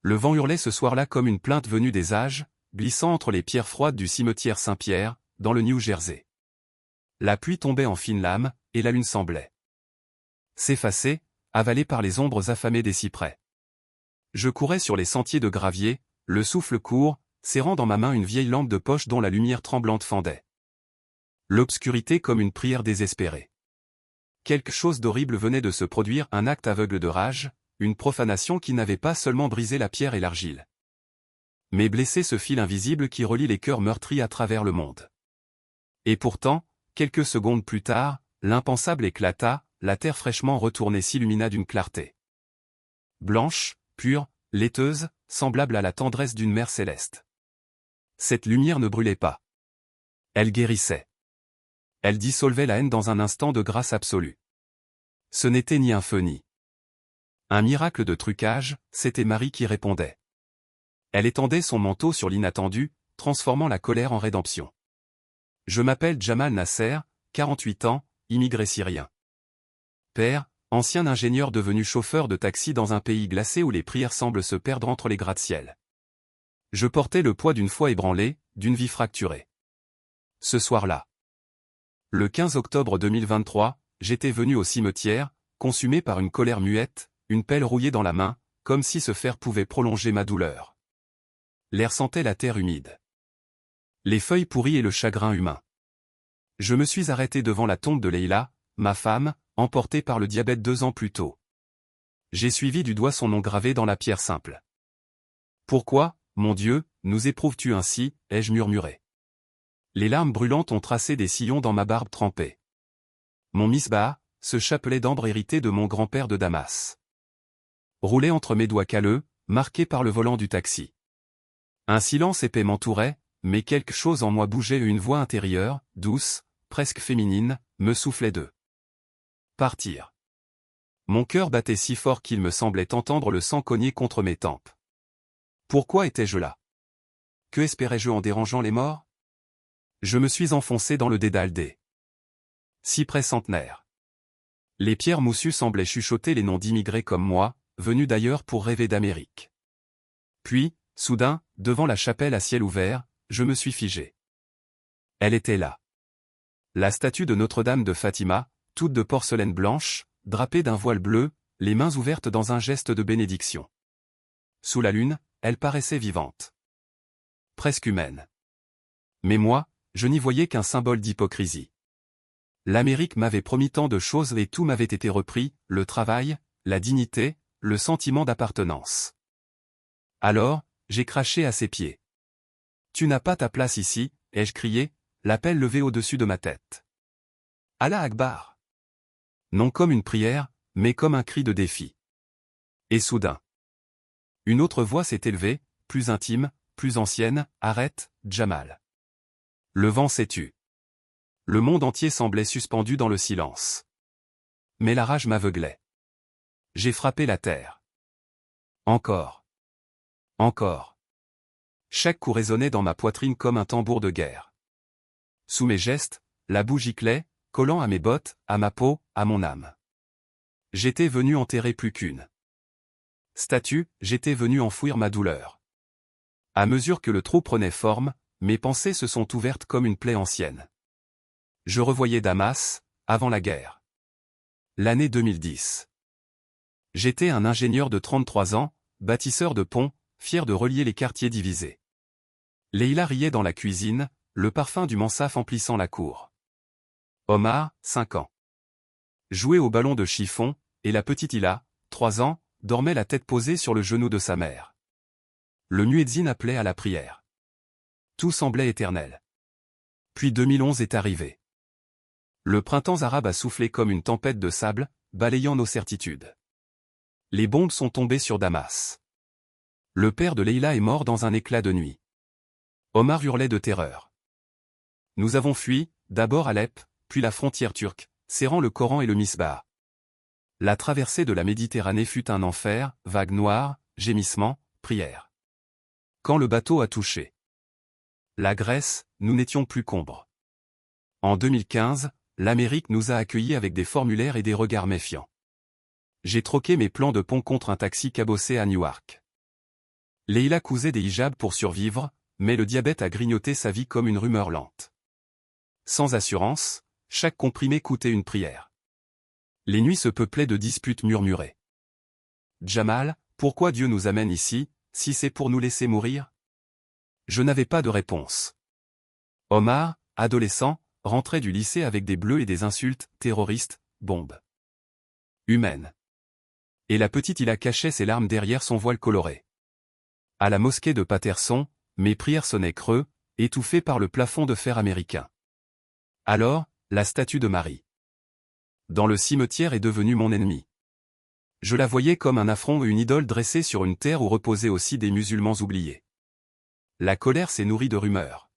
Le vent hurlait ce soir-là comme une plainte venue des âges, glissant entre les pierres froides du cimetière Saint-Pierre, dans le New Jersey. La pluie tombait en fines lames, et la lune semblait s'effacer, avalée par les ombres affamées des cyprès. Je courais sur les sentiers de gravier, le souffle court, serrant dans ma main une vieille lampe de poche dont la lumière tremblante fendait l'obscurité comme une prière désespérée. Quelque chose d'horrible venait de se produire, un acte aveugle de rage, une profanation qui n'avait pas seulement brisé la pierre et l'argile, mais blessé ce fil invisible qui relie les cœurs meurtris à travers le monde. Et pourtant, quelques secondes plus tard, l'impensable éclata, la terre fraîchement retournée s'illumina d'une clarté blanche, pure, laiteuse, semblable à la tendresse d'une mère céleste. Cette lumière ne brûlait pas. Elle guérissait. Elle dissolvait la haine dans un instant de grâce absolue. Ce n'était ni un feu ni un miracle de trucage, c'était Marie qui répondait. Elle étendait son manteau sur l'inattendu, transformant la colère en rédemption. Je m'appelle Jamal Nasser, 48 ans, immigré syrien. Père, ancien ingénieur devenu chauffeur de taxi dans un pays glacé où les prières semblent se perdre entre les gratte-ciel. Je portais le poids d'une foi ébranlée, d'une vie fracturée. Ce soir-là, le 15 octobre 2023, j'étais venu au cimetière, consumé par une colère muette, une pelle rouillée dans la main, comme si ce fer pouvait prolonger ma douleur. L'air sentait la terre humide, les feuilles pourries et le chagrin humain. Je me suis arrêté devant la tombe de Leila, ma femme, emportée par le diabète 2 ans plus tôt. J'ai suivi du doigt son nom gravé dans la pierre simple. Pourquoi, mon Dieu, nous éprouves-tu ainsi, ai-je murmuré. Les larmes brûlantes ont tracé des sillons dans ma barbe trempée. Mon misbah, ce chapelet d'ambre hérité de mon grand-père de Damas, roulait entre mes doigts calleux, marqué par le volant du taxi. Un silence épais m'entourait, mais quelque chose en moi bougeait et une voix intérieure, douce, presque féminine, me soufflait de partir. Mon cœur battait si fort qu'il me semblait entendre le sang cogner contre mes tempes. Pourquoi étais-je là? Que espérais-je en dérangeant les morts? Je me suis enfoncé dans le dédale des cyprès centenaires. Les pierres moussues semblaient chuchoter les noms d'immigrés comme moi, venus d'ailleurs pour rêver d'Amérique. Puis, soudain, devant la chapelle à ciel ouvert, je me suis figé. Elle était là. La statue de Notre-Dame de Fatima, toute de porcelaine blanche, drapée d'un voile bleu, les mains ouvertes dans un geste de bénédiction. Sous la lune, elle paraissait vivante. Presque humaine. Mais moi, je n'y voyais qu'un symbole d'hypocrisie. L'Amérique m'avait promis tant de choses et tout m'avait été repris, le travail, la dignité, le sentiment d'appartenance. Alors, j'ai craché à ses pieds. Tu n'as pas ta place ici, ai-je crié, la pelle levée au-dessus de ma tête. Allah Akbar. Non comme une prière, mais comme un cri de défi. Et soudain, une autre voix s'est élevée, plus intime, plus ancienne, arrête, Jamal. Le vent s'est tu. Le monde entier semblait suspendu dans le silence. Mais la rage m'aveuglait. J'ai frappé la terre. Encore. Encore. Chaque coup résonnait dans ma poitrine comme un tambour de guerre. Sous mes gestes, la boue giclait, collant à mes bottes, à ma peau, à mon âme. J'étais venu enterrer plus qu'une statue, j'étais venu enfouir ma douleur. À mesure que le trou prenait forme, mes pensées se sont ouvertes comme une plaie ancienne. Je revoyais Damas, avant la guerre. L'année 2010. J'étais un ingénieur de 33 ans, bâtisseur de ponts, fier de relier les quartiers divisés. Leila riait dans la cuisine, le parfum du mansaf emplissant la cour. Omar, 5 ans, jouait au ballon de chiffon, et la petite Hila, 3 ans, dormait la tête posée sur le genou de sa mère. Le muezzin appelait à la prière. Tout semblait éternel. Puis 2011 est arrivé. Le printemps arabe a soufflé comme une tempête de sable, balayant nos certitudes. Les bombes sont tombées sur Damas. Le père de Leila est mort dans un éclat de nuit. Omar hurlait de terreur. Nous avons fui, d'abord Alep, puis la frontière turque, serrant le Coran et le misbah. La traversée de la Méditerranée fut un enfer, vagues noires, gémissements, prières. Quand le bateau a touché la Grèce, nous n'étions plus qu'ombre. En 2015, l'Amérique nous a accueillis avec des formulaires et des regards méfiants. J'ai troqué mes plans de pont contre un taxi cabossé à Newark. Leïla cousait des hijabs pour survivre, mais le diabète a grignoté sa vie comme une rumeur lente. Sans assurance, chaque comprimé coûtait une prière. Les nuits se peuplaient de disputes murmurées. Jamal, pourquoi Dieu nous amène ici, si c'est pour nous laisser mourir? Je n'avais pas de réponse. Omar, adolescent, rentrait du lycée avec des bleus et des insultes, terroristes, bombes humaines. Et la petite Ila cachait ses larmes derrière son voile coloré. À la mosquée de Patterson, mes prières sonnaient creux, étouffées par le plafond de fer américain. Alors, la statue de Marie dans le cimetière est devenue mon ennemi. Je la voyais comme un affront, une idole dressée sur une terre où reposaient aussi des musulmans oubliés. La colère s'est nourrie de rumeurs.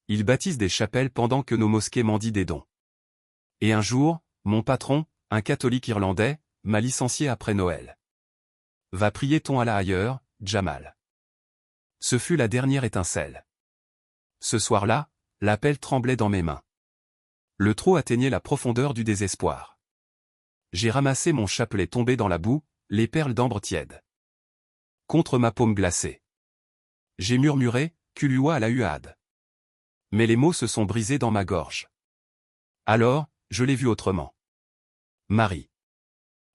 Ils bâtissent des chapelles pendant que nos mosquées mendient des dons. Et un jour, mon patron, un catholique irlandais, m'a licencié après Noël. Va prier ton Allah ailleurs, Jamal. Ce fut la dernière étincelle. Ce soir-là, l'appel tremblait dans mes mains. Le trot atteignait la profondeur du désespoir. J'ai ramassé mon chapelet tombé dans la boue, les perles d'ambre tièdes contre ma paume glacée. J'ai murmuré, Kulua à la huade. Mais les mots se sont brisés dans ma gorge. Alors, je l'ai vue autrement. Marie.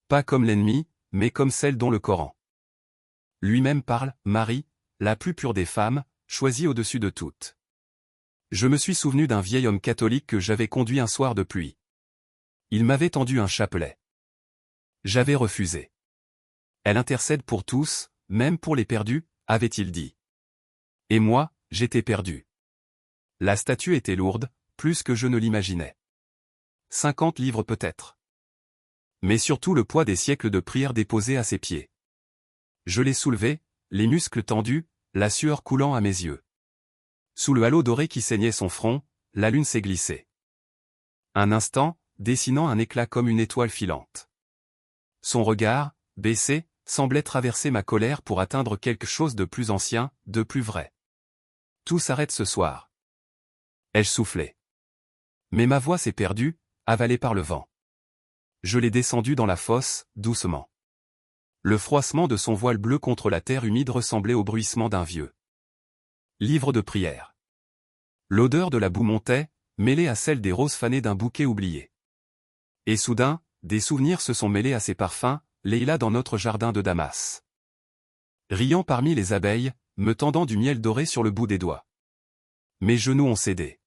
Pas comme l'ennemi, mais comme celle dont le Coran lui-même parle, Marie, la plus pure des femmes, choisie au-dessus de toutes. Je me suis souvenu d'un vieil homme catholique que j'avais conduit un soir de pluie. Il m'avait tendu un chapelet. J'avais refusé. Elle intercède pour tous, même pour les perdus, avait-il dit. Et moi, j'étais perdu. La statue était lourde, plus que je ne l'imaginais. 50 livres peut-être. Mais surtout le poids des siècles de prières déposées à ses pieds. Je l'ai soulevée, les muscles tendus, la sueur coulant à mes yeux. Sous le halo doré qui ceignait son front, la lune s'est glissée. Un instant, dessinant un éclat comme une étoile filante. Son regard, baissé, semblait traverser ma colère pour atteindre quelque chose de plus ancien, de plus vrai. Tout s'arrête ce soir. Ai-je soufflé? Mais ma voix s'est perdue, avalée par le vent. Je l'ai descendue dans la fosse, doucement. Le froissement de son voile bleu contre la terre humide ressemblait au bruissement d'un vieux livre de prière. L'odeur de la boue montait, mêlée à celle des roses fanées d'un bouquet oublié. Et soudain, des souvenirs se sont mêlés à ses parfums, Leïla dans notre jardin de Damas. Riant parmi les abeilles, me tendant du miel doré sur le bout des doigts. Mes genoux ont cédé.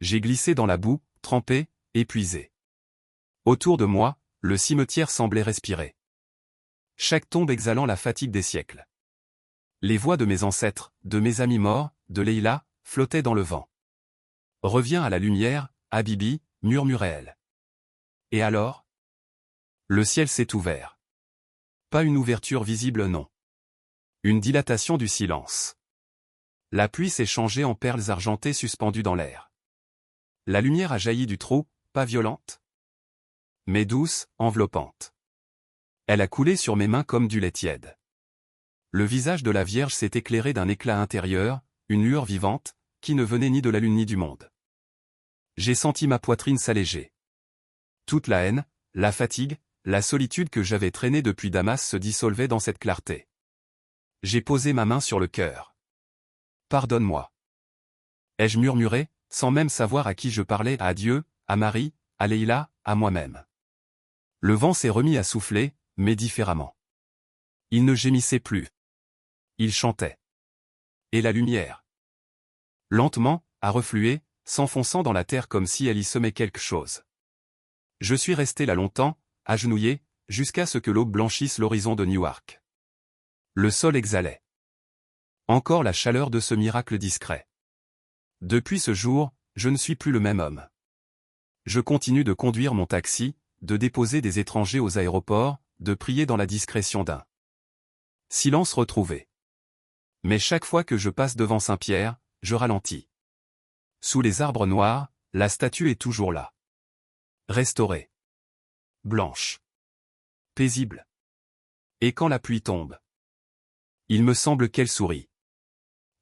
J'ai glissé dans la boue, trempé, épuisé. Autour de moi, le cimetière semblait respirer. Chaque tombe exhalant la fatigue des siècles. Les voix de mes ancêtres, de mes amis morts, de Leïla, flottaient dans le vent. Reviens à la lumière, Habibi, murmurait-elle. Et alors? Le ciel s'est ouvert. Pas une ouverture visible, non. Une dilatation du silence. La pluie s'est changée en perles argentées suspendues dans l'air. La lumière a jailli du trou, pas violente, mais douce, enveloppante. Elle a coulé sur mes mains comme du lait tiède. Le visage de la Vierge s'est éclairé d'un éclat intérieur, une lueur vivante, qui ne venait ni de la lune ni du monde. J'ai senti ma poitrine s'alléger. Toute la haine, la fatigue, la solitude que j'avais traînée depuis Damas se dissolvaient dans cette clarté. J'ai posé ma main sur le cœur. Pardonne-moi. Ai-je murmuré, sans même savoir à qui je parlais, à Dieu, à Marie, à Leïla, à moi-même. Le vent s'est remis à souffler, mais différemment. Il ne gémissait plus. Il chantait. Et la lumière, lentement, a reflué, s'enfonçant dans la terre comme si elle y semait quelque chose. Je suis resté là longtemps, agenouillé, jusqu'à ce que l'aube blanchisse l'horizon de Newark. Le sol exhalait. Encore la chaleur de ce miracle discret. Depuis ce jour, je ne suis plus le même homme. Je continue de conduire mon taxi, de déposer des étrangers aux aéroports, de prier dans la discrétion d'un silence retrouvé. Mais chaque fois que je passe devant Saint-Pierre, je ralentis. Sous les arbres noirs, la statue est toujours là. Restaurée. Blanche. Paisible. Et quand la pluie tombe, il me semble qu'elle sourit.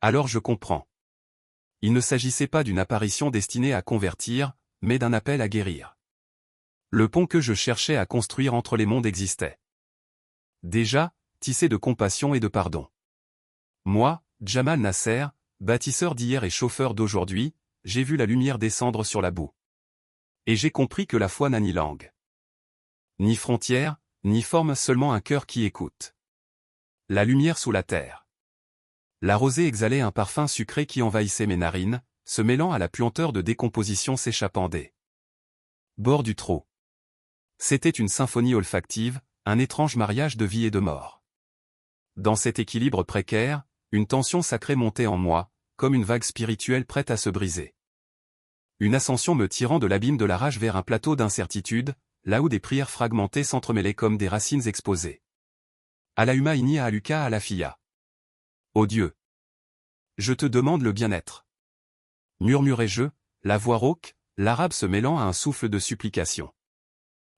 Alors je comprends. Il ne s'agissait pas d'une apparition destinée à convertir, mais d'un appel à guérir. Le pont que je cherchais à construire entre les mondes existait. Déjà, tissé de compassion et de pardon. Moi, Jamal Nasser, bâtisseur d'hier et chauffeur d'aujourd'hui, j'ai vu la lumière descendre sur la boue. Et j'ai compris que la foi n'a ni langue, ni frontière, ni forme, seulement un cœur qui écoute. La lumière sous la terre. La rosée exhalait un parfum sucré qui envahissait mes narines, se mêlant à la puanteur de décomposition s'échappant des bords du trou. C'était une symphonie olfactive, un étrange mariage de vie et de mort. Dans cet équilibre précaire, une tension sacrée montait en moi, comme une vague spirituelle prête à se briser. Une ascension me tirant de l'abîme de la rage vers un plateau d'incertitude, là où des prières fragmentées s'entremêlaient comme des racines exposées. Allahumma inni aluka alafia. Ô Dieu! Je te demande le bien-être. Murmurai-je, la voix rauque, l'arabe se mêlant à un souffle de supplication.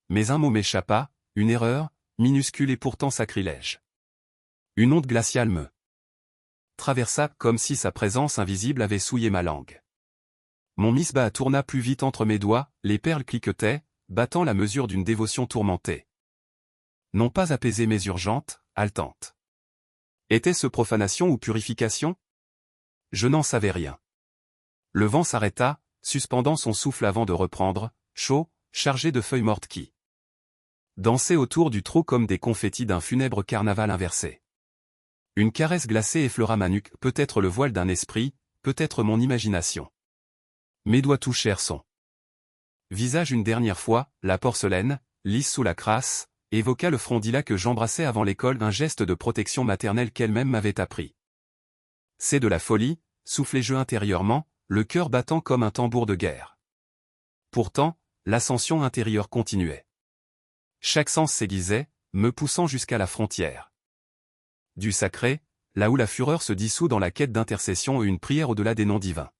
Mais un mot m'échappa, une erreur, minuscule et pourtant sacrilège. Une onde glaciale me traversa comme si sa présence invisible avait souillé ma langue. Mon misbah tourna plus vite entre mes doigts, les perles cliquetaient, battant la mesure d'une dévotion tourmentée. Non pas apaiser mes urgentes, haletantes. Était-ce profanation ou purification? Je n'en savais rien. Le vent s'arrêta, suspendant son souffle avant de reprendre, chaud, chargé de feuilles mortes qui dansaient autour du trou comme des confettis d'un funèbre carnaval inversé. Une caresse glacée effleura ma nuque, peut-être le voile d'un esprit, peut-être mon imagination. Mes doigts touchèrent son visage une dernière fois, la porcelaine, lisse sous la crasse, évoqua le frondila que j'embrassais avant l'école, un geste de protection maternelle qu'elle-même m'avait appris. C'est de la folie, soufflai-je intérieurement, le cœur battant comme un tambour de guerre. Pourtant, l'ascension intérieure continuait. Chaque sens s'aiguisait, me poussant jusqu'à la frontière du sacré, là où la fureur se dissout dans la quête d'intercession et une prière au-delà des noms divins.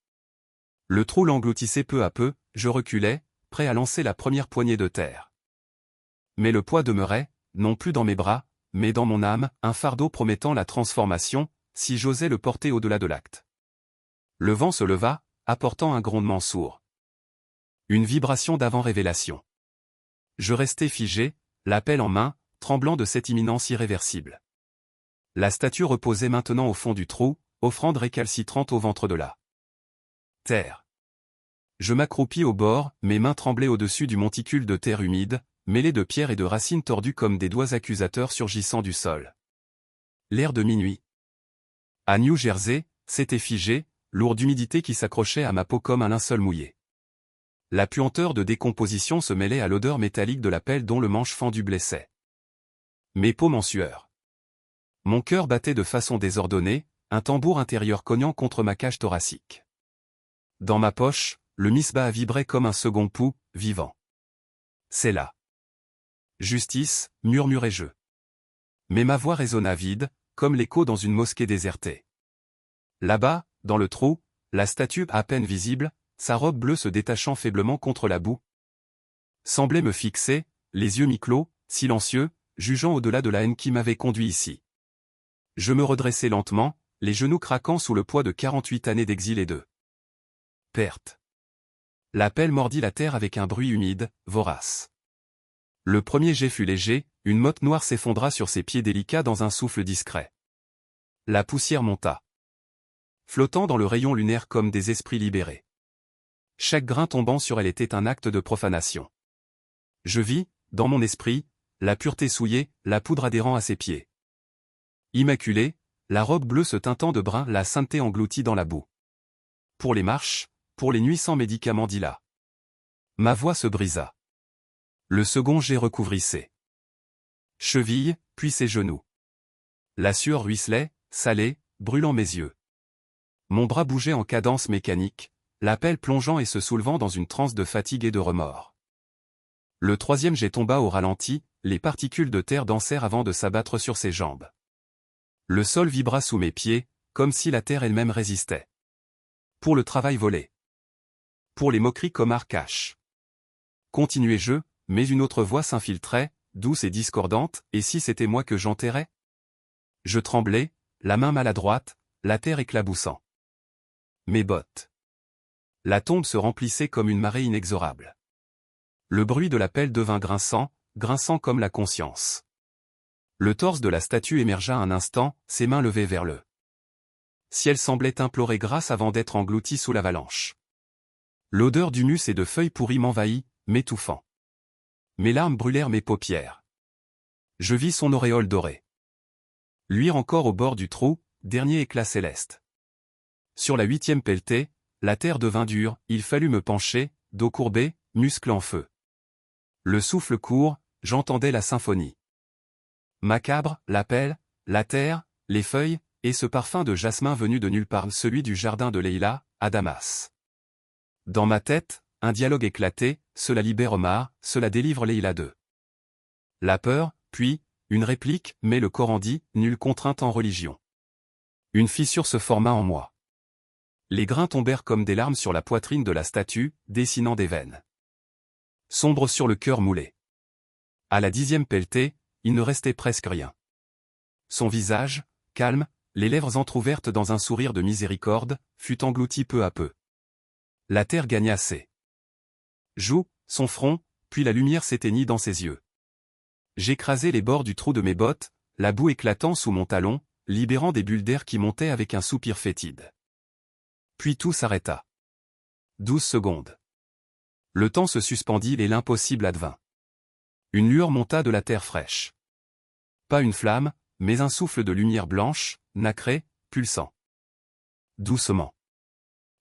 Le trou l'engloutissait peu à peu, je reculais, prêt à lancer la première poignée de terre. Mais le poids demeurait, non plus dans mes bras, mais dans mon âme, un fardeau promettant la transformation, si j'osais le porter au-delà de l'acte. Le vent se leva, apportant un grondement sourd. Une vibration d'avant-révélation. Je restais figé, la pelle en main, tremblant de cette imminence irréversible. La statue reposait maintenant au fond du trou, offrande récalcitrante au ventre de la terre. Je m'accroupis au bord, mes mains tremblaient au-dessus du monticule de terre humide, mêlé de pierres et de racines tordues comme des doigts accusateurs surgissant du sol. L'air de minuit. À New Jersey, s'était figé, lourd d'humidité qui s'accrochait à ma peau comme un linceul mouillé. La puanteur de décomposition se mêlait à l'odeur métallique de la pelle dont le manche fendu blessait mes paumes en sueur. Mon cœur battait de façon désordonnée, un tambour intérieur cognant contre ma cage thoracique. Dans ma poche, le misbah vibrait comme un second pouls, vivant. C'est là. Justice, murmurai-je. Mais ma voix résonna vide, comme l'écho dans une mosquée désertée. Là-bas, dans le trou, la statue à peine visible, sa robe bleue se détachant faiblement contre la boue, semblait me fixer, les yeux mi-clos, silencieux, jugeant au-delà de la haine qui m'avait conduit ici. Je me redressai lentement, les genoux craquant sous le poids de 48 années d'exil et de perte. La pelle mordit la terre avec un bruit humide, vorace. Le premier jet fut léger, une motte noire s'effondra sur ses pieds délicats dans un souffle discret. La poussière monta, flottant dans le rayon lunaire comme des esprits libérés. Chaque grain tombant sur elle était un acte de profanation. Je vis, dans mon esprit, la pureté souillée, la poudre adhérant à ses pieds. Immaculée, la robe bleue se teintant de brun, la sainteté engloutie dans la boue. Pour les marches, pour les nuits sans médicaments, dit là. Ma voix se brisa. Le second jet recouvrit ses chevilles, puis ses genoux. La sueur ruisselait, salée, brûlant mes yeux. Mon bras bougeait en cadence mécanique, la pelle plongeant et se soulevant dans une transe de fatigue et de remords. Le troisième jet tomba au ralenti, les particules de terre dansèrent avant de s'abattre sur ses jambes. Le sol vibra sous mes pieds, comme si la terre elle-même résistait. Pour le travail volé. Pour les moqueries comme Arcache. Continuai-je, mais une autre voix s'infiltrait, douce et discordante, et si c'était moi que j'enterrais? Je tremblais, la main maladroite, la terre éclaboussant mes bottes. La tombe se remplissait comme une marée inexorable. Le bruit de la pelle devint grinçant, grinçant comme la conscience. Le torse de la statue émergea un instant, ses mains levées vers le ciel semblait implorer grâce avant d'être englouti sous l'avalanche. L'odeur d'humus et de feuilles pourries m'envahit, m'étouffant. Mes larmes brûlèrent mes paupières. Je vis son auréole dorée luire encore au bord du trou, dernier éclat céleste. Sur la 8e pelletée, la terre devint dure, il fallut me pencher, dos courbé, muscles en feu. Le souffle court, j'entendais la symphonie. Macabre, l'appel, la terre, les feuilles, et ce parfum de jasmin venu de nulle part, celui du jardin de Leila, à Damas. Dans ma tête, un dialogue éclaté, cela libère Omar, cela délivre Leila d'eux. La peur, puis, une réplique, mais le Coran dit, nulle contrainte en religion. Une fissure se forma en moi. Les grains tombèrent comme des larmes sur la poitrine de la statue, dessinant des veines. Sombre sur le cœur moulé. À la 10e pelletée, il ne restait presque rien. Son visage, calme, les lèvres entr'ouvertes dans un sourire de miséricorde, fut englouti peu à peu. La terre gagna ses joues, son front, puis la lumière s'éteignit dans ses yeux. J'écrasai les bords du trou de mes bottes, la boue éclatant sous mon talon, libérant des bulles d'air qui montaient avec un soupir fétide. Puis tout s'arrêta. 12 secondes. Le temps se suspendit et l'impossible advint. Une lueur monta de la terre fraîche. Pas une flamme, mais un souffle de lumière blanche, nacré, pulsant. Doucement.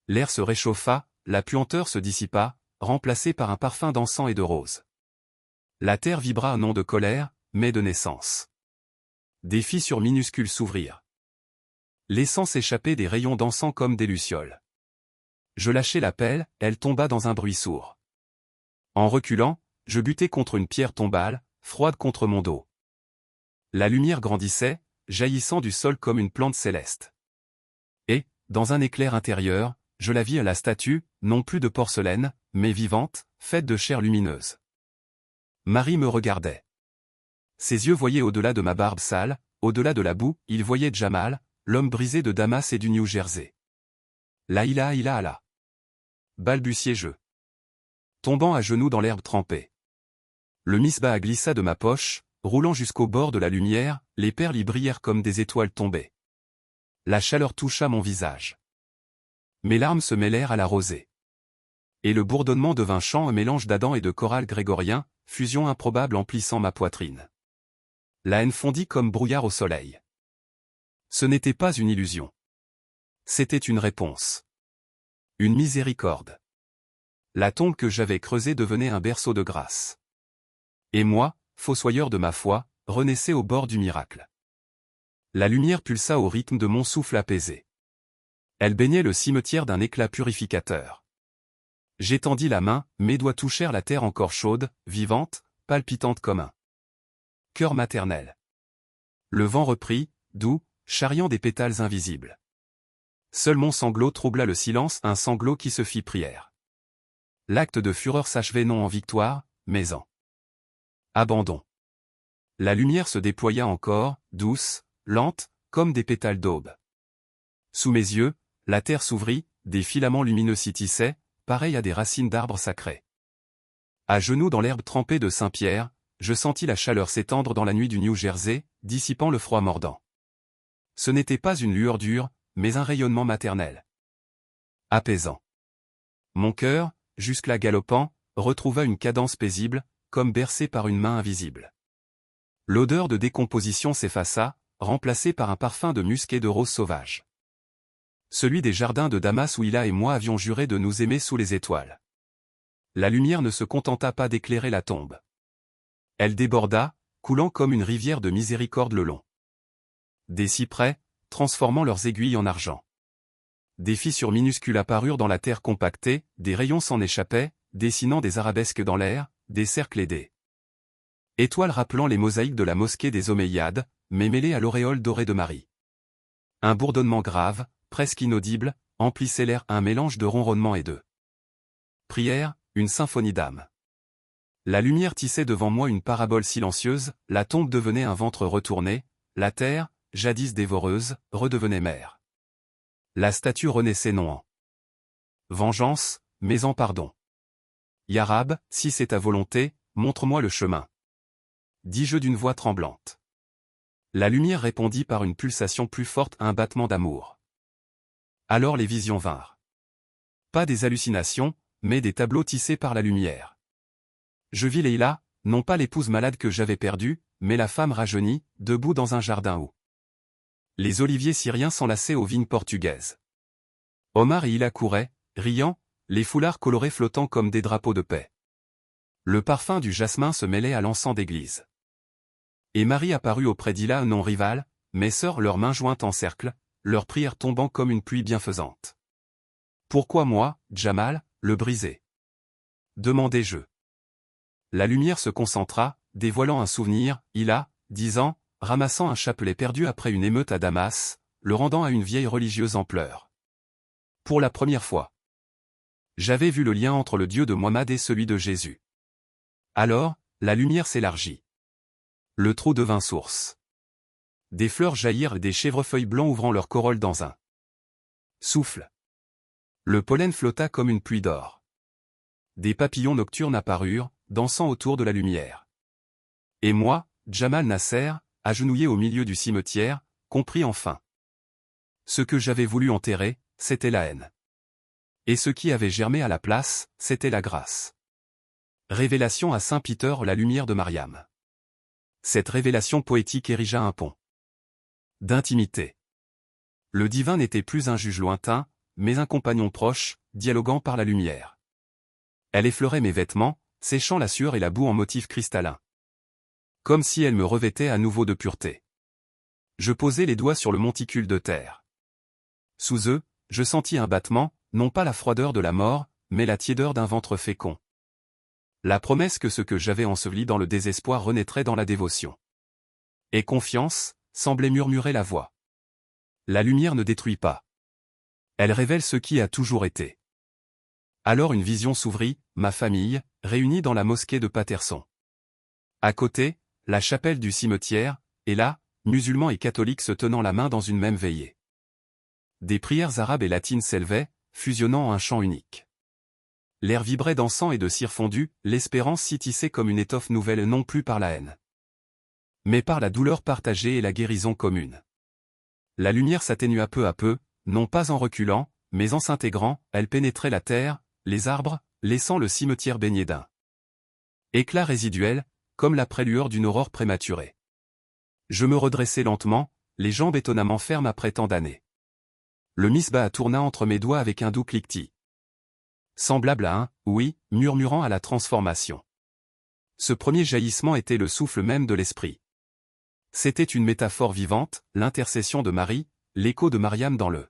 L'air se réchauffa, la puanteur se dissipa, remplacée par un parfum d'encens et de rose. La terre vibra non de colère, mais de naissance. Des fissures minuscules s'ouvrirent. L'essence échappait des rayons d'encens comme des lucioles. Je lâchai la pelle, elle tomba dans un bruit sourd. En reculant, je butai contre une pierre tombale, froide contre mon dos. La lumière grandissait, jaillissant du sol comme une plante céleste. Et, dans un éclair intérieur, je la vis à la statue, non plus de porcelaine, mais vivante, faite de chair lumineuse. Marie me regardait. Ses yeux voyaient au-delà de ma barbe sale, au-delà de la boue, ils voyaient Jamal, l'homme brisé de Damas et du New Jersey. La ilaha Allah. Balbutiai-je. Tombant à genoux dans l'herbe trempée. Le misbah glissa de ma poche, roulant jusqu'au bord de la lumière, les perles y brillèrent comme des étoiles tombées. La chaleur toucha mon visage. Mes larmes se mêlèrent à la rosée. Et le bourdonnement devint chant, un mélange d'Adam et de chorale grégorien, fusion improbable emplissant ma poitrine. La haine fondit comme brouillard au soleil. Ce n'était pas une illusion. C'était une réponse. Une miséricorde. La tombe que j'avais creusée devenait un berceau de grâce. Et moi, fossoyeur de ma foi, renaissais au bord du miracle. La lumière pulsa au rythme de mon souffle apaisé. Elle baignait le cimetière d'un éclat purificateur. J'étendis la main, mes doigts touchèrent la terre encore chaude, vivante, palpitante comme un cœur maternel. Le vent reprit, doux, charriant des pétales invisibles. Seul mon sanglot troubla le silence, un sanglot qui se fit prière. L'acte de fureur s'achevait non en victoire, mais en abandon. La lumière se déploya encore, douce, lente, comme des pétales d'aube. Sous mes yeux, la terre s'ouvrit, des filaments lumineux s'y tissaient, pareils à des racines d'arbres sacrés. À genoux dans l'herbe trempée de Saint-Pierre, je sentis la chaleur s'étendre dans la nuit du New Jersey, dissipant le froid mordant. Ce n'était pas une lueur dure, mais un rayonnement maternel. Apaisant. Mon cœur, jusque-là galopant, retrouva une cadence paisible, comme bercé par une main invisible. L'odeur de décomposition s'effaça, remplacée par un parfum de musc et de rose sauvage. Celui des jardins de Damas où Ila et moi avions juré de nous aimer sous les étoiles. La lumière ne se contenta pas d'éclairer la tombe. Elle déborda, coulant comme une rivière de miséricorde le long. Des cyprès, transformant leurs aiguilles en argent. Des fissures minuscules apparurent dans la terre compactée, des rayons s'en échappaient, dessinant des arabesques dans l'air, des cercles et des étoiles rappelant les mosaïques de la mosquée des Omeyyades, mais mêlées à l'auréole dorée de Marie. Un bourdonnement grave, presque inaudible, emplissait l'air, un mélange de ronronnement et de prière, une symphonie d'âme. La lumière tissait devant moi une parabole silencieuse, la tombe devenait un ventre retourné, la terre, jadis dévoreuse, redevenait mère. La statue renaissait non en vengeance, mais en pardon. Ya Rab, si c'est ta volonté, montre-moi le chemin. Dis-je d'une voix tremblante. La lumière répondit par une pulsation plus forte, un battement d'amour. Alors les visions vinrent. Pas des hallucinations, mais des tableaux tissés par la lumière. Je vis Leila, non pas l'épouse malade que j'avais perdue, mais la femme rajeunie, debout dans un jardin où les oliviers syriens s'enlaçaient aux vignes portugaises. Omar et Hila couraient, riant, les foulards colorés flottant comme des drapeaux de paix. Le parfum du jasmin se mêlait à l'encens d'église. Et Marie apparut auprès d'Hila non rivale, mais sœurs leurs mains jointes en cercle, leurs prières tombant comme une pluie bienfaisante. Pourquoi moi, Jamal, le brisé? Demandai-je. La lumière se concentra, dévoilant un souvenir, Hila, 10 ans, ramassant un chapelet perdu après une émeute à Damas, le rendant à une vieille religieuse en pleurs. Pour la première fois, j'avais vu le lien entre le Dieu de Mohammed et celui de Jésus. Alors, la lumière s'élargit. Le trou devint source. Des fleurs jaillirent et des chèvrefeuilles blancs ouvrant leurs corolles dans un souffle. Le pollen flotta comme une pluie d'or. Des papillons nocturnes apparurent, dansant autour de la lumière. Et moi, Jamal Nasser, agenouillé au milieu du cimetière, compris enfin. Ce que j'avais voulu enterrer, c'était la haine. Et ce qui avait germé à la place, c'était la grâce. Révélation à Saint Peter, la lumière de Mariam. Cette révélation poétique érigea un pont d'intimité. Le divin n'était plus un juge lointain, mais un compagnon proche, dialoguant par la lumière. Elle effleurait mes vêtements, séchant la sueur et la boue en motifs cristallins. Comme si elle me revêtait à nouveau de pureté. Je posai les doigts sur le monticule de terre. Sous eux, je sentis un battement, non pas la froideur de la mort, mais la tiédeur d'un ventre fécond. La promesse que ce que j'avais enseveli dans le désespoir renaîtrait dans la dévotion. Et confiance, semblait murmurer la voix. La lumière ne détruit pas. Elle révèle ce qui a toujours été. Alors une vision s'ouvrit, ma famille, réunie dans la mosquée de Patterson. À côté, la chapelle du cimetière, et là, musulmans et catholiques se tenant la main dans une même veillée. Des prières arabes et latines s'élevaient, fusionnant en un chant unique. L'air vibrait d'encens et de cire fondue, l'espérance s'y tissait comme une étoffe nouvelle non plus par la haine, mais par la douleur partagée et la guérison commune. La lumière s'atténua peu à peu, non pas en reculant, mais en s'intégrant, elle pénétrait la terre, les arbres, laissant le cimetière baigné d'un éclat résiduel, comme la prélueur d'une aurore prématurée. Je me redressai lentement, les jambes étonnamment fermes après tant d'années. Le misbah tourna entre mes doigts avec un doux cliquetis. Semblable à un « oui », murmurant à la transformation. Ce premier jaillissement était le souffle même de l'esprit. C'était une métaphore vivante, l'intercession de Marie, l'écho de Mariam dans le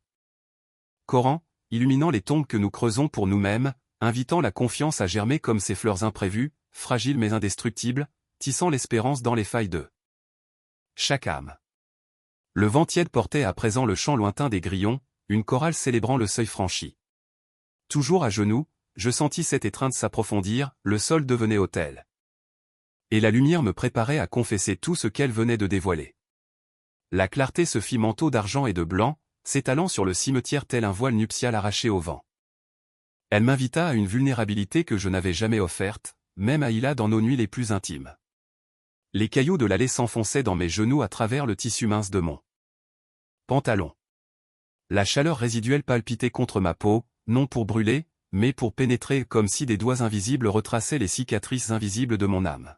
Coran, illuminant les tombes que nous creusons pour nous-mêmes, invitant la confiance à germer comme ces fleurs imprévues, fragiles mais indestructibles, tissant l'espérance dans les failles de chaque âme. Le vent tiède portait à présent le chant lointain des grillons, une chorale célébrant le seuil franchi. Toujours à genoux, je sentis cette étreinte s'approfondir, le sol devenait autel. Et la lumière me préparait à confesser tout ce qu'elle venait de dévoiler. La clarté se fit manteau d'argent et de blanc, s'étalant sur le cimetière tel un voile nuptial arraché au vent. Elle m'invita à une vulnérabilité que je n'avais jamais offerte, même à Hila dans nos nuits les plus intimes. Les cailloux de l'allée s'enfonçaient dans mes genoux à travers le tissu mince de mon pantalon. La chaleur résiduelle palpitait contre ma peau, non pour brûler, mais pour pénétrer comme si des doigts invisibles retraçaient les cicatrices invisibles de mon âme.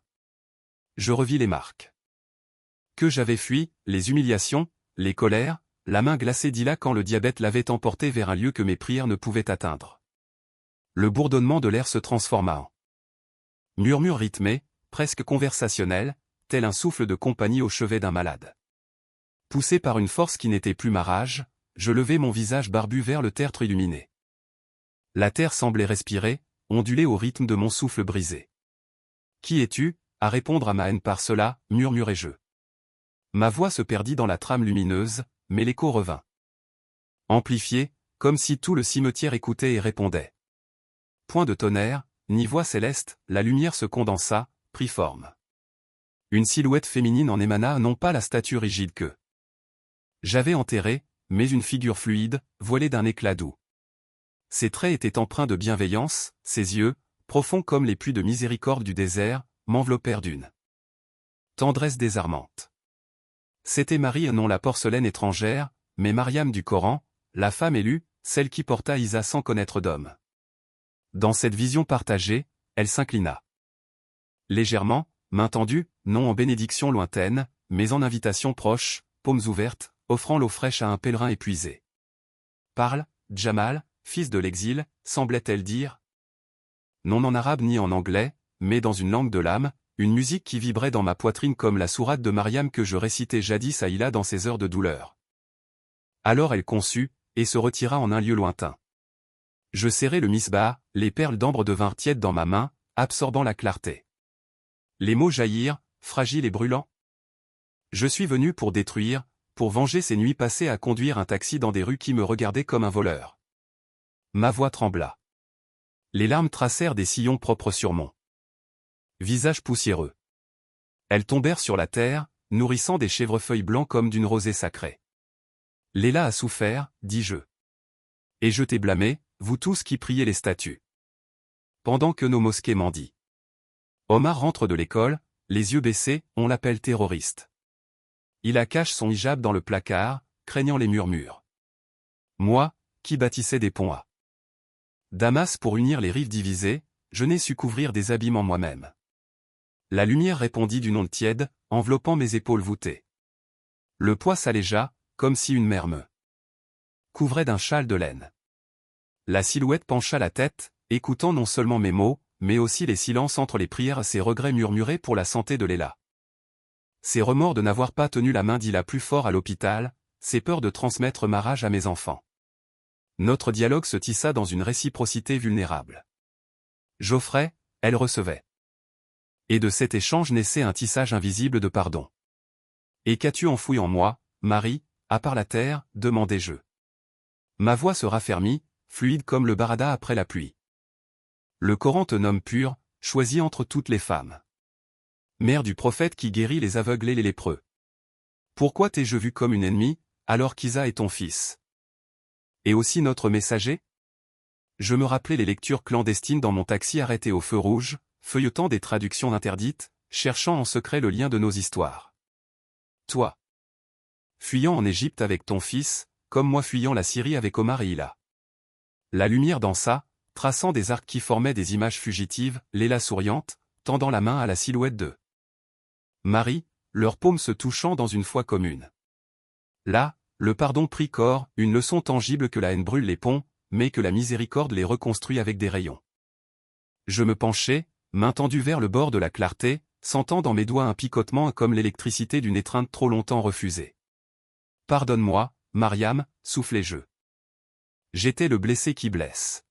Je revis les marques que j'avais fuies, les humiliations, les colères, la main glacée d'Hila quand le diabète l'avait emporté vers un lieu que mes prières ne pouvaient atteindre. Le bourdonnement de l'air se transforma en murmure rythmé, presque conversationnel, tel un souffle de compagnie au chevet d'un malade. Poussé par une force qui n'était plus ma rage, je levai mon visage barbu vers le tertre illuminé. La terre semblait respirer, onduler au rythme de mon souffle brisé. « Qui es-tu » à répondre à ma haine par cela, murmurai-je. Ma voix se perdit dans la trame lumineuse, mais l'écho revint. Amplifié, comme si tout le cimetière écoutait et répondait. Point de tonnerre, ni voix céleste, la lumière se condensa, prit forme. Une silhouette féminine en émana non pas la statue rigide que j'avais enterrée, mais une figure fluide, voilée d'un éclat doux. Ses traits étaient empreints de bienveillance, ses yeux, profonds comme les puits de miséricorde du désert, m'enveloppèrent d'une tendresse désarmante. C'était Marie non la porcelaine étrangère, mais Mariam du Coran, la femme élue, celle qui porta Isa sans connaître d'homme. Dans cette vision partagée, elle s'inclina. Légèrement, main tendue, non en bénédiction lointaine, mais en invitation proche, paumes ouvertes, offrant l'eau fraîche à un pèlerin épuisé. Parle, Jamal, fils de l'exil, semblait-elle dire. Non en arabe ni en anglais, mais dans une langue de l'âme, une musique qui vibrait dans ma poitrine comme la sourate de Mariam que je récitais jadis à Hila dans ses heures de douleur. Alors elle conçut, et se retira en un lieu lointain. Je serrai le misbah, les perles d'ambre devinrent tièdes dans ma main, absorbant la clarté. Les mots jaillirent, fragiles et brûlants. Je suis venu pour détruire, pour venger ces nuits passées à conduire un taxi dans des rues qui me regardaient comme un voleur. Ma voix trembla. Les larmes tracèrent des sillons propres sur mon visage poussiéreux. Elles tombèrent sur la terre, nourrissant des chèvrefeuilles blancs comme d'une rosée sacrée. Léla a souffert, dis-je. Et je t'ai blâmé, vous tous qui priez les statues. Pendant que nos mosquées mendient. Omar rentre de l'école, les yeux baissés, on l'appelle terroriste. Il cache son hijab dans le placard, craignant les murmures. Moi, qui bâtissais des ponts à Damas pour unir les rives divisées, je n'ai su couvrir des habillements moi-même. La lumière répondit d'une onde tiède, enveloppant mes épaules voûtées. Le poids s'allégea, comme si une mer me couvrait d'un châle de laine. La silhouette pencha la tête, écoutant non seulement mes mots, mais aussi les silences entre les prières, ses regrets murmurés pour la santé de Léla. Ses remords de n'avoir pas tenu la main d'Ila plus fort à l'hôpital, ses peurs de transmettre ma rage à mes enfants. Notre dialogue se tissa dans une réciprocité vulnérable. J'offrais, elle recevait. Et de cet échange naissait un tissage invisible de pardon. Et qu'as-tu enfoui en moi, Marie, à part la terre, demandai-je. Ma voix se raffermit, fluide comme le barada après la pluie. Le Coran te nomme pure, choisie entre toutes les femmes. Mère du prophète qui guérit les aveugles et les lépreux. Pourquoi t'ai-je vu comme une ennemie, alors qu'Isa est ton fils? Et aussi notre messager? Je me rappelais les lectures clandestines dans mon taxi arrêté au feu rouge, feuilletant des traductions interdites, cherchant en secret le lien de nos histoires. Toi. Fuyant en Égypte avec ton fils, comme moi fuyant la Syrie avec Omar et Hila. La lumière dansa, traçant des arcs qui formaient des images fugitives, Léla souriante, tendant la main à la silhouette de Marie, leurs paumes se touchant dans une foi commune. Là, le pardon prit corps, une leçon tangible que la haine brûle les ponts, mais que la miséricorde les reconstruit avec des rayons. Je me penchai, main tendue vers le bord de la clarté, sentant dans mes doigts un picotement comme l'électricité d'une étreinte trop longtemps refusée. Pardonne-moi, Mariam, soufflai-je. J'étais le blessé qui blesse.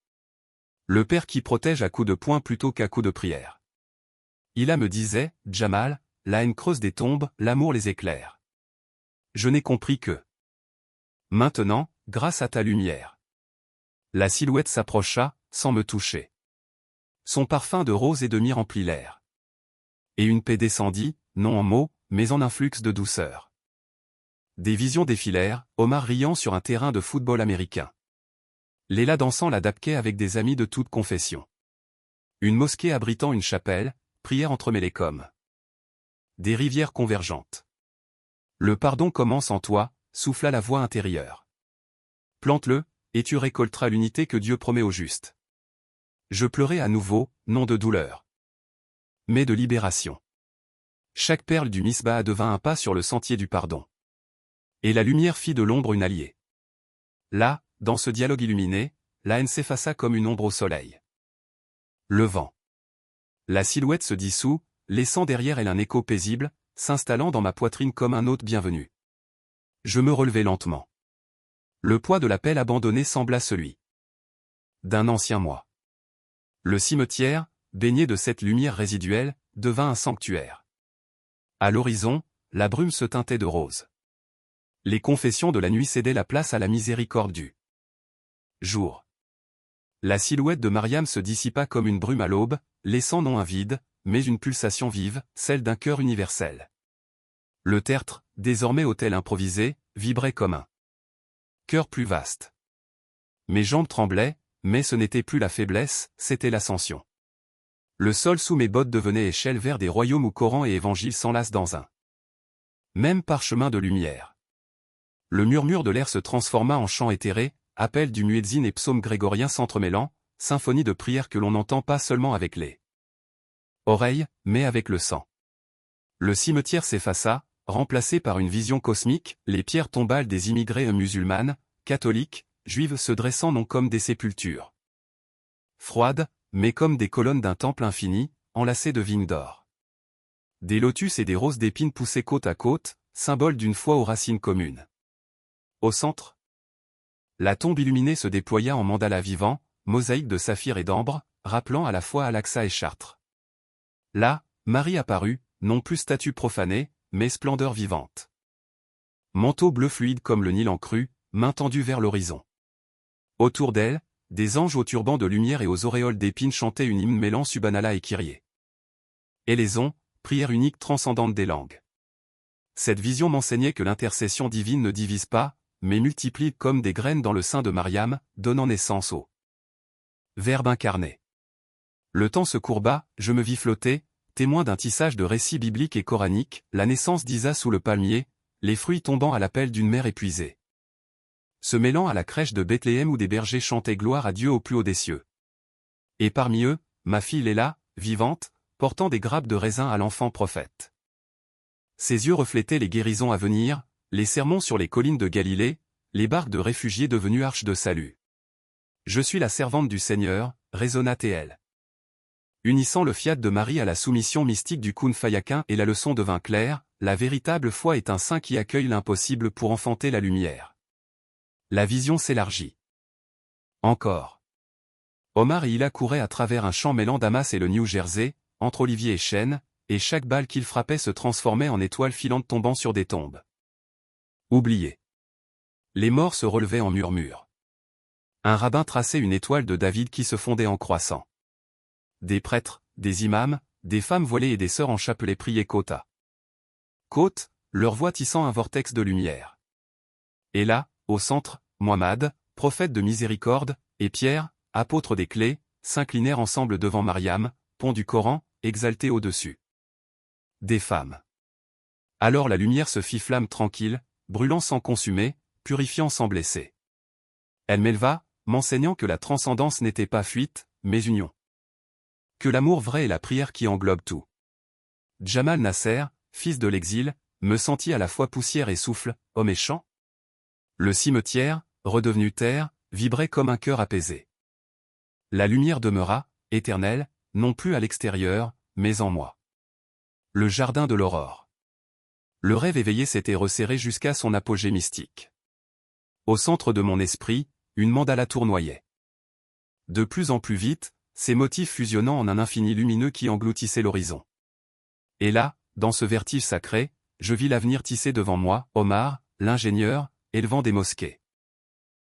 Le père qui protège à coups de poing plutôt qu'à coups de prière. Hila me disait, Jamal, la haine creuse des tombes, l'amour les éclaire. Je n'ai compris que. Maintenant, grâce à ta lumière. La silhouette s'approcha, sans me toucher. Son parfum de rose et de myrrhe remplit l'air. Et une paix descendit, non en mots, mais en un flux de douceur. Des visions défilèrent, Omar riant sur un terrain de football américain. Léla dansant la dabkeh avec des amis de toute confession. Une mosquée abritant une chapelle, prière entremêlée comme des rivières convergentes. Le pardon commence en toi, souffla la voix intérieure. Plante-le, et tu récolteras l'unité que Dieu promet aux justes. Je pleurai à nouveau, non de douleur, mais de libération. Chaque perle du misbah devint un pas sur le sentier du pardon. Et la lumière fit de l'ombre une alliée. Là, dans ce dialogue illuminé, la haine s'effaça comme une ombre au soleil. Le vent. La silhouette se dissout, laissant derrière elle un écho paisible, s'installant dans ma poitrine comme un hôte bienvenu. Je me relevai lentement. Le poids de la pelle abandonnée sembla celui d'un ancien moi. Le cimetière, baigné de cette lumière résiduelle, devint un sanctuaire. À l'horizon, la brume se teintait de rose. Les confessions de la nuit cédaient la place à la miséricorde du jour. La silhouette de Mariam se dissipa comme une brume à l'aube, laissant non un vide, mais une pulsation vive, celle d'un cœur universel. Le tertre, désormais autel improvisé, vibrait comme un cœur plus vaste. Mes jambes tremblaient, mais ce n'était plus la faiblesse, c'était l'ascension. Le sol sous mes bottes devenait échelle vers des royaumes où Coran et Évangile s'enlacent dans un même parchemin de lumière. Le murmure de l'air se transforma en chant éthéré, appel du muezzin et psaume grégorien s'entremêlant, symphonie de prière que l'on n'entend pas seulement avec les oreilles, mais avec le sang. Le cimetière s'effaça, remplacé par une vision cosmique, les pierres tombales des immigrés musulmanes, catholiques, juives se dressant non comme des sépultures froides, mais comme des colonnes d'un temple infini, enlacées de vignes d'or. Des lotus et des roses d'épines poussaient côte à côte, symbole d'une foi aux racines communes. Au centre, la tombe illuminée se déploya en mandala vivant, mosaïque de saphir et d'ambre, rappelant à la fois Al-Aqsa et Chartres. Là, Marie apparut, non plus statue profanée, mais splendeur vivante. Manteau bleu fluide comme le Nil en crue, main tendue vers l'horizon. Autour d'elle, des anges aux turbans de lumière et aux auréoles d'épines chantaient une hymne mêlant Subhanallah et Kyrie. Éléson, prière unique transcendante des langues. Cette vision m'enseignait que l'intercession divine ne divise pas, mais multiplie comme des graines dans le sein de Mariam, donnant naissance au Verbe incarné. Le temps se courba, je me vis flotter, témoin d'un tissage de récits bibliques et coraniques, la naissance d'Isa sous le palmier, les fruits tombant à l'appel d'une mère épuisée. Se mêlant à la crèche de Bethléem où des bergers chantaient gloire à Dieu au plus haut des cieux. Et parmi eux, ma fille Léla, vivante, portant des grappes de raisin à l'enfant prophète. Ses yeux reflétaient les guérisons à venir, les sermons sur les collines de Galilée, les barques de réfugiés devenues arches de salut. Je suis la servante du Seigneur, résonna-t-elle. Unissant le fiat de Marie à la soumission mystique du Kun Fayakin et la leçon devint claire, la véritable foi est un sein qui accueille l'impossible pour enfanter la lumière. La vision s'élargit. Encore. Omar et Hila couraient à travers un champ mêlant Damas et le New Jersey, entre oliviers et chênes, et chaque balle qu'ils frappaient se transformait en étoiles filantes tombant sur des tombes. Oubliés. Les morts se relevaient en murmures. Un rabbin traçait une étoile de David qui se fondait en croissant. Des prêtres, des imams, des femmes voilées et des sœurs en chapelet priaient côte à côte, leur voix tissant un vortex de lumière. Et là, au centre, Muhammad, prophète de miséricorde, et Pierre, apôtre des clés, s'inclinèrent ensemble devant Mariam, pont du Coran, exalté au-dessus des femmes. Alors la lumière se fit flamme tranquille, brûlant sans consumer, purifiant sans blesser. Elle m'éleva, m'enseignant que la transcendance n'était pas fuite, mais union. Que l'amour vrai est la prière qui englobe tout. Jamal Nasser, fils de l'exil, me sentit à la fois poussière et souffle, homme et chant. Le cimetière, redevenu terre, vibrait comme un cœur apaisé. La lumière demeura, éternelle, non plus à l'extérieur, mais en moi. Le jardin de l'aurore. Le rêve éveillé s'était resserré jusqu'à son apogée mystique. Au centre de mon esprit, une mandala tournoyait. De plus en plus vite, ses motifs fusionnant en un infini lumineux qui engloutissait l'horizon. Et là, dans ce vertige sacré, je vis l'avenir tissé devant moi, Omar, l'ingénieur, élevant des mosquées.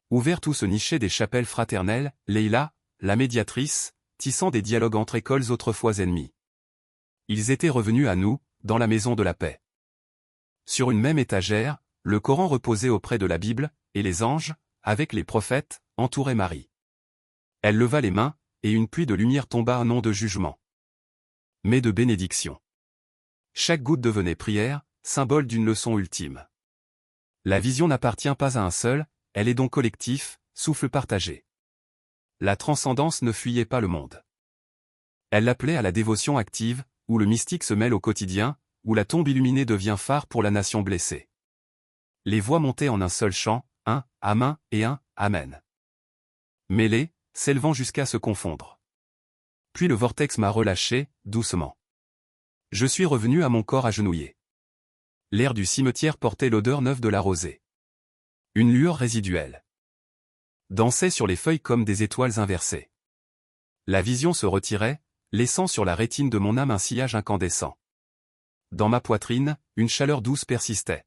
Ouvert où se nichaient des chapelles fraternelles, Leïla, la médiatrice, tissant des dialogues entre écoles autrefois ennemies. Ils étaient revenus à nous, dans la maison de la paix. Sur une même étagère, le Coran reposait auprès de la Bible, et les anges, avec les prophètes, entouraient Marie. Elle leva les mains, et une pluie de lumière tomba un nom de jugement. Mais de bénédiction. Chaque goutte devenait prière, symbole d'une leçon ultime. La vision n'appartient pas à un seul, elle est donc collectif, souffle partagé. La transcendance ne fuyait pas le monde. Elle l'appelait à la dévotion active, où le mystique se mêle au quotidien, où la tombe illuminée devient phare pour la nation blessée. Les voix montaient en un seul chant, un « Amen » et un « Amen ». Mêlés, s'élevant jusqu'à se confondre. Puis le vortex m'a relâché, doucement. Je suis revenu à mon corps agenouillé. L'air du cimetière portait l'odeur neuve de la rosée. Une lueur résiduelle dansait sur les feuilles comme des étoiles inversées. La vision se retirait, laissant sur la rétine de mon âme un sillage incandescent. Dans ma poitrine, une chaleur douce persistait.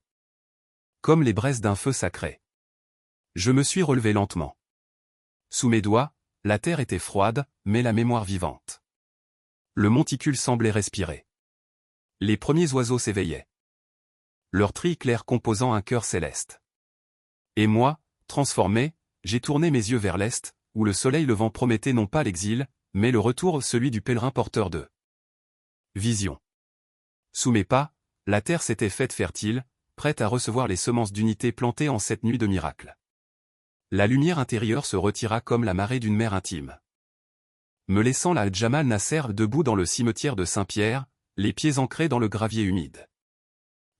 Comme les braises d'un feu sacré. Je me suis relevé lentement. Sous mes doigts, la terre était froide, mais la mémoire vivante. Le monticule semblait respirer. Les premiers oiseaux s'éveillaient. Leur tri clair composant un cœur céleste. Et moi, transformé, j'ai tourné mes yeux vers l'est, où le soleil levant promettait non pas l'exil, mais le retour, celui du pèlerin porteur de vision. Sous mes pas, la terre s'était faite fertile, prête à recevoir les semences d'unité plantées en cette nuit de miracle. La lumière intérieure se retira comme la marée d'une mer intime, me laissant là Jamal Nasser debout dans le cimetière de Saint-Pierre, les pieds ancrés dans le gravier humide.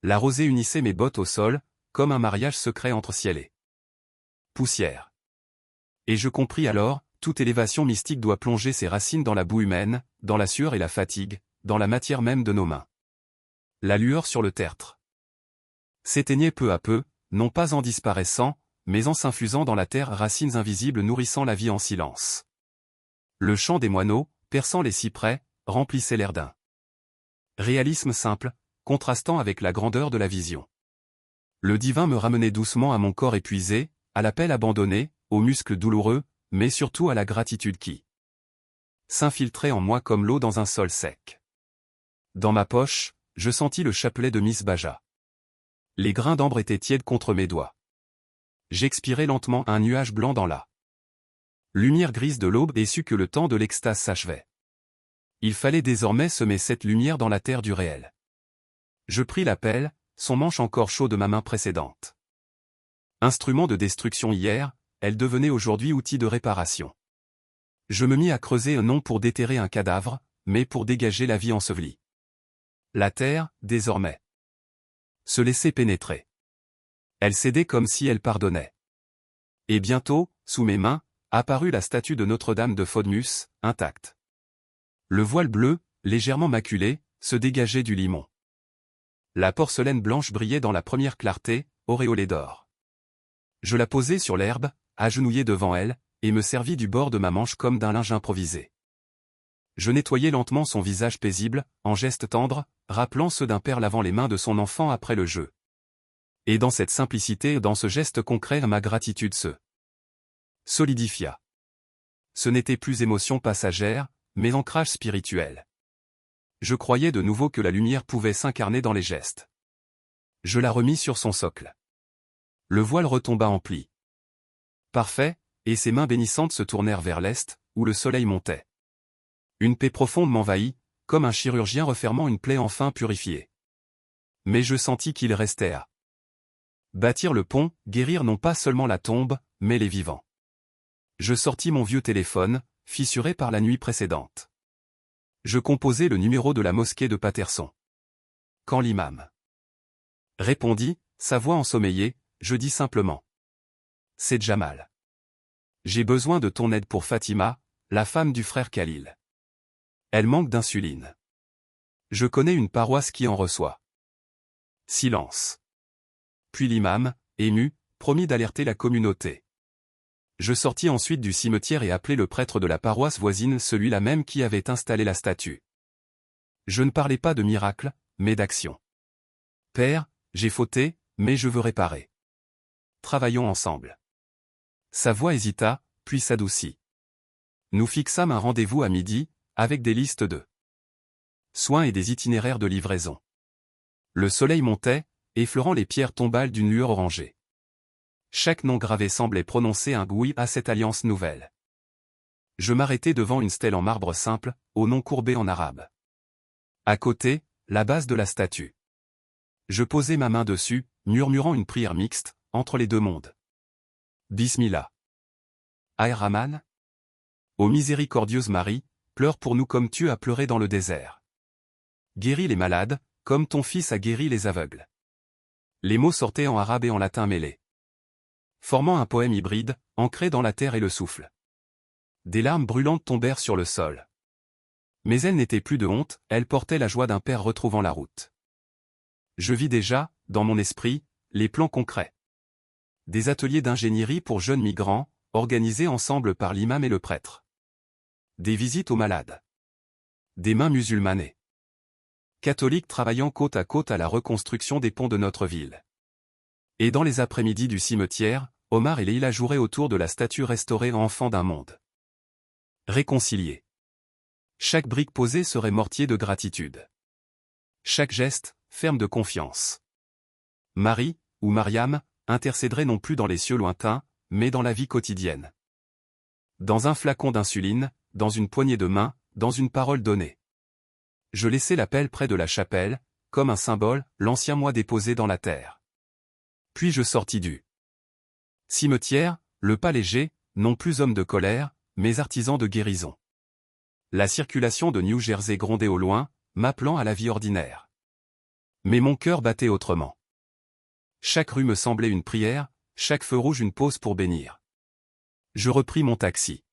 La rosée unissait mes bottes au sol, comme un mariage secret entre ciel et poussière. Et je compris alors, toute élévation mystique doit plonger ses racines dans la boue humaine, dans la sueur et la fatigue, dans la matière même de nos mains. La lueur sur le tertre s'éteignait peu à peu, non pas en disparaissant, mais en s'infusant dans la terre, racines invisibles nourrissant la vie en silence. Le chant des moineaux, perçant les cyprès, remplissait l'air d'un réalisme simple, contrastant avec la grandeur de la vision. Le divin me ramenait doucement à mon corps épuisé, à l'appel abandonné, aux muscles douloureux, mais surtout à la gratitude qui s'infiltrait en moi comme l'eau dans un sol sec. Dans ma poche, je sentis le chapelet de Miss Baja. Les grains d'ambre étaient tièdes contre mes doigts. J'expirais lentement un nuage blanc dans la lumière grise de l'aube et sus que le temps de l'extase s'achevait. Il fallait désormais semer cette lumière dans la terre du réel. Je pris la pelle, son manche encore chaud de ma main précédente. Instrument de destruction hier, elle devenait aujourd'hui outil de réparation. Je me mis à creuser non pour déterrer un cadavre, mais pour dégager la vie ensevelie. La terre, désormais, se laissait pénétrer. Elle cédait comme si elle pardonnait. Et bientôt, sous mes mains, apparut la statue de Notre-Dame de Phobos, intacte. Le voile bleu, légèrement maculé, se dégageait du limon. La porcelaine blanche brillait dans la première clarté, auréolée d'or. Je la posai sur l'herbe, agenouillé devant elle, et me servis du bord de ma manche comme d'un linge improvisé. Je nettoyai lentement son visage paisible, en gestes tendres, rappelant ceux d'un père lavant les mains de son enfant après le jeu. Et dans cette simplicité, dans ce geste concret, ma gratitude se solidifia. Ce n'était plus émotion passagère, mais ancrage spirituel. Je croyais de nouveau que la lumière pouvait s'incarner dans les gestes. Je la remis sur son socle. Le voile retomba en pli. Parfait, et ses mains bénissantes se tournèrent vers l'est, où le soleil montait. Une paix profonde m'envahit, comme un chirurgien refermant une plaie enfin purifiée. Mais je sentis qu'il restait à bâtir le pont, guérir non pas seulement la tombe, mais les vivants. Je sortis mon vieux téléphone, fissuré par la nuit précédente. Je composai le numéro de la mosquée de Patterson. Quand l'imam répondit, sa voix ensommeillée, je dis simplement: c'est Jamal. J'ai besoin de ton aide pour Fatima, la femme du frère Khalil. Elle manque d'insuline. Je connais une paroisse qui en reçoit. Silence. Puis l'imam, ému, promit d'alerter la communauté. Je sortis ensuite du cimetière et appelai le prêtre de la paroisse voisine, celui-là même qui avait installé la statue. Je ne parlais pas de miracle, mais d'action. Père, j'ai fauté, mais je veux réparer. Travaillons ensemble. Sa voix hésita, puis s'adoucit. Nous fixâmes un rendez-vous à midi, avec des listes de soins et des itinéraires de livraison. Le soleil montait, effleurant les pierres tombales d'une lueur orangée. Chaque nom gravé semblait prononcer un oui à cette alliance nouvelle. Je m'arrêtai devant une stèle en marbre simple, au nom courbé en arabe. À côté, la base de la statue. Je posai ma main dessus, murmurant une prière mixte, entre les deux mondes. Bismillah. Aïr-Rahman. Ô miséricordieuse Marie, pleure pour nous comme tu as pleuré dans le désert. Guéris les malades, comme ton fils a guéri les aveugles. Les mots sortaient en arabe et en latin mêlés, formant un poème hybride, ancré dans la terre et le souffle. Des larmes brûlantes tombèrent sur le sol. Mais elles n'étaient plus de honte, elles portaient la joie d'un père retrouvant la route. Je vis déjà, dans mon esprit, les plans concrets. Des ateliers d'ingénierie pour jeunes migrants, organisés ensemble par l'imam et le prêtre. Des visites aux malades. Des mains musulmanées. Catholiques travaillant côte à côte à la reconstruction des ponts de notre ville. Et dans les après-midi du cimetière, Omar et Leila joueraient autour de la statue restaurée enfant d'un monde réconcilié. Chaque brique posée serait mortier de gratitude. Chaque geste, ferme de confiance. Marie, ou Mariam, intercéderait non plus dans les cieux lointains, mais dans la vie quotidienne. Dans un flacon d'insuline, dans une poignée de main, dans une parole donnée. Je laissai la pelle près de la chapelle, comme un symbole, l'ancien moi déposé dans la terre. Puis je sortis du cimetière, le pas léger, non plus homme de colère, mais artisan de guérison. La circulation de New Jersey grondait au loin, m'appelant à la vie ordinaire. Mais mon cœur battait autrement. Chaque rue me semblait une prière, chaque feu rouge une pause pour bénir. Je repris mon taxi.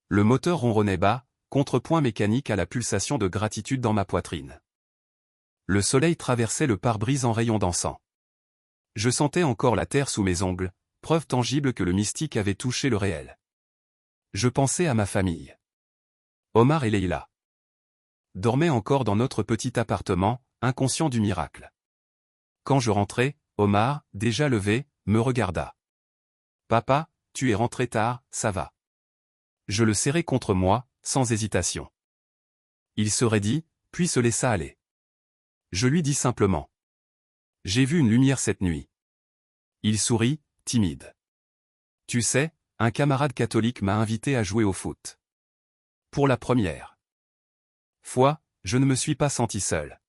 Le moteur ronronnait bas, contrepoint mécanique à la pulsation de gratitude dans ma poitrine. Le soleil traversait le pare-brise en rayons dansants. Je sentais encore la terre sous mes ongles, preuve tangible que le mystique avait touché le réel. Je pensais à ma famille. Omar et Leila dormaient encore dans notre petit appartement, inconscients du miracle. Quand je rentrai, Omar, déjà levé, me regarda. « Papa, tu es rentré tard, ça va. » Je le serrai contre moi, sans hésitation. Il se raidit, puis se laissa aller. Je lui dis simplement. « J'ai vu une lumière cette nuit. » Il sourit, timide. « Tu sais, un camarade catholique m'a invité à jouer au foot. Pour la première fois, je ne me suis pas senti seul. »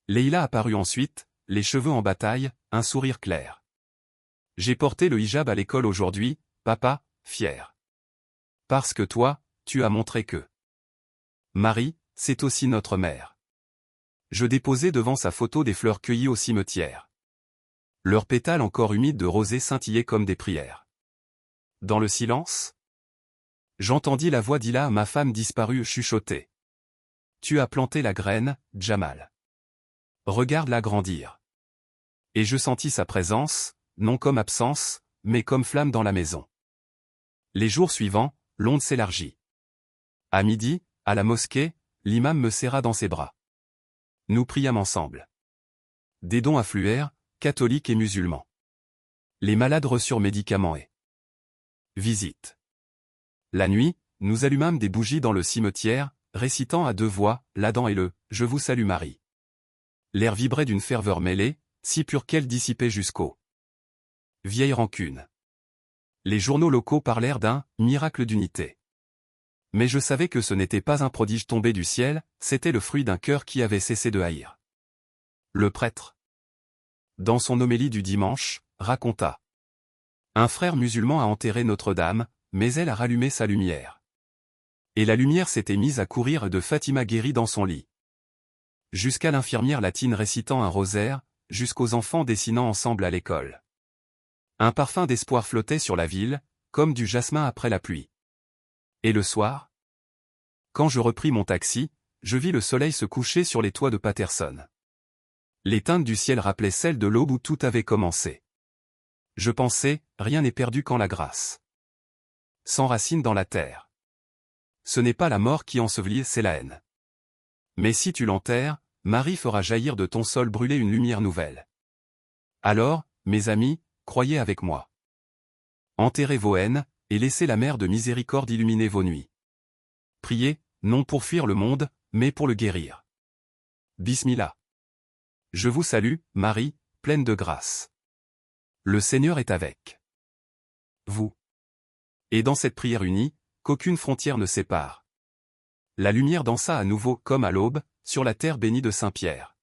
Leila apparut ensuite, les cheveux en bataille, un sourire clair. « J'ai porté le hijab à l'école aujourd'hui, papa, fier. Parce que toi, tu as montré que Marie, c'est aussi notre mère. » Je déposai devant sa photo des fleurs cueillies au cimetière. Leurs pétales encore humides de rosée scintillaient comme des prières. Dans le silence, j'entendis la voix d'Ila, ma femme disparue, chuchoter. « Tu as planté la graine, Jamal. Regarde-la grandir. » Et je sentis sa présence, non comme absence, mais comme flamme dans la maison. Les jours suivants, l'onde s'élargit. À midi, à la mosquée, l'imam me serra dans ses bras. Nous priâmes ensemble. Des dons affluèrent, catholiques et musulmans. Les malades reçurent médicaments et visites. La nuit, nous allumâmes des bougies dans le cimetière, récitant à deux voix, l'Adam et le « Je vous salue Marie ». L'air vibrait d'une ferveur mêlée, si pure qu'elle dissipait jusqu'aux vieilles rancunes. Les journaux locaux parlèrent d'un « miracle d'unité ». Mais je savais que ce n'était pas un prodige tombé du ciel, c'était le fruit d'un cœur qui avait cessé de haïr. Le prêtre, dans son homélie du dimanche, raconta. Un frère musulman a enterré Notre-Dame, mais elle a rallumé sa lumière. Et la lumière s'était mise à courir de Fatima guérie dans son lit. Jusqu'à l'infirmière latine récitant un rosaire, jusqu'aux enfants dessinant ensemble à l'école. Un parfum d'espoir flottait sur la ville, comme du jasmin après la pluie. Et le soir, quand je repris mon taxi, je vis le soleil se coucher sur les toits de Patterson. Les teintes du ciel rappelaient celles de l'aube où tout avait commencé. Je pensais, rien n'est perdu quand la grâce s'enracine dans la terre. Ce n'est pas la mort qui ensevelit, c'est la haine. Mais si tu l'enterres, Marie fera jaillir de ton sol brûlé une lumière nouvelle. Alors, mes amis, croyez avec moi. Enterrez vos haines, et laissez la mer de miséricorde illuminer vos nuits. Priez, non pour fuir le monde, mais pour le guérir. Bismillah. Je vous salue, Marie, pleine de grâce. Le Seigneur est avec vous. Et dans cette prière unie, qu'aucune frontière ne sépare. La lumière dansa à nouveau comme à l'aube, sur la terre bénie de Saint-Pierre.